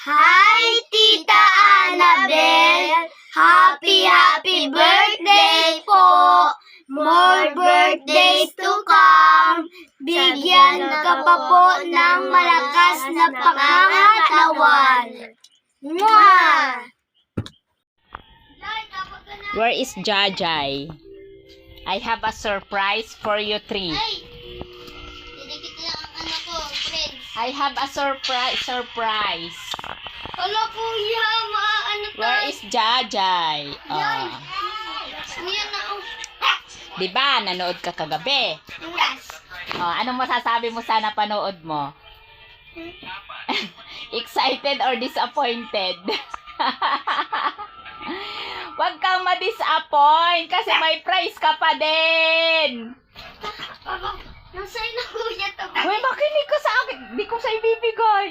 Hi, Tita Annabel! Happy birthday po! More birthdays to come! Bigyan ka pa po ng malakas na pangangatawan! Mwah! Where is Jajay? I have a surprise for you three. Ay! Didikit lang ang ano ko, friends. I have a surprise. Hala, kuya, ano to? Where is Jajay? Yan. Kuya na, Diba, nanood ka kagabi? Yes. Anong masasabi mo sa napanood mo? Excited or disappointed? Huwag kang ma-disappoint kasi may prize ka pa din. Nasa'yo na kuya to. Uy, makinig ka sa akin. Di ko sa ibibigay.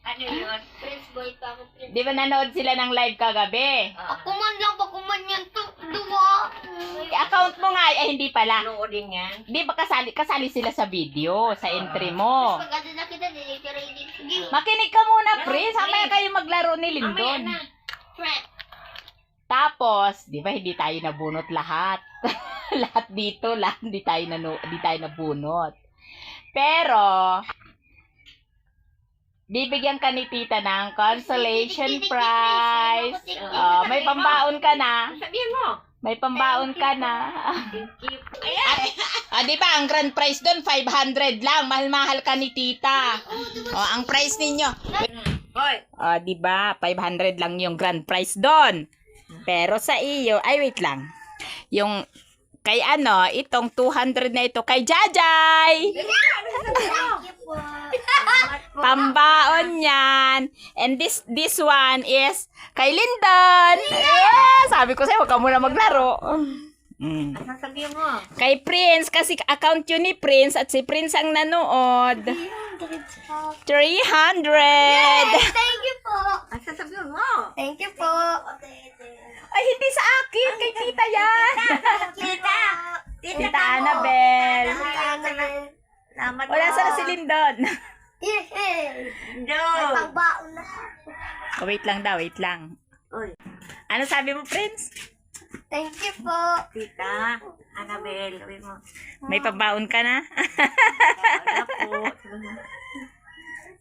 Ano yun? Prince boy pa ako, Prince. Di ba nanood sila ng live kagabi? Pakuman lang, pakuman yan to. Duwa. I-account mo nga, hindi pala. Noodin yan. Di ba kasali sila sa video, sa entry mo? Pag-ano na kita, dinikiray din. Sige. Makinig ka muna, Prince. Mamaya kayo maglaro ni Lindon. Friend. Tapos, di ba hindi tayo nabunot lahat? Lahat dito, hindi tayo nabunot. Pero, bibigyan ka ni tita ng consolation prize. May pambaon ka na. Sabihin mo. May pambaon ka na. Di ba, ang grand prize doon, 500 lang. Mahal-mahal ka ni tita. Ang prize ninyo. Hoy. Di ba, 500 lang yung grand prize doon. Pero sa iyo, ay wait lang. Yung kay itong 200 na ito kay Jajay. Pambaon yan. And this one is kay Lindon. Sabi ko sa'yo, huwag ka muna maglaro. Sasabihin mo. Kay Prince, kasi account yun ni Prince at si Prince ang nanood. 300. Thank you po. Sasabihin mo. Thank you po. Ay, hindi sa akin. Kay tita yan. Tita. Tita Annabel. Salamat Wala sana si Lindon. No. Pagbaon na. Wait lang daw, wait lang. Uy. Ano sabi mo, Prince? Thank you po. Tita. Annabel. Sabi mo. May pambaon ka na? Wala po.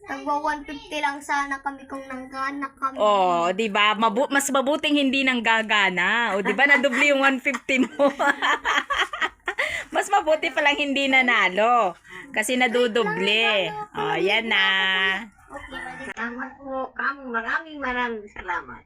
Tagwa 150 lang sana kami kung nanggana kami. Di ba? Mas mabuting hindi nang gagana. Di ba nadubli yung 150 mo? Mas mabuti palang hindi nanalo. Kasi nadudoble. Yan na. Okay, Salamat po. Maraming salamat.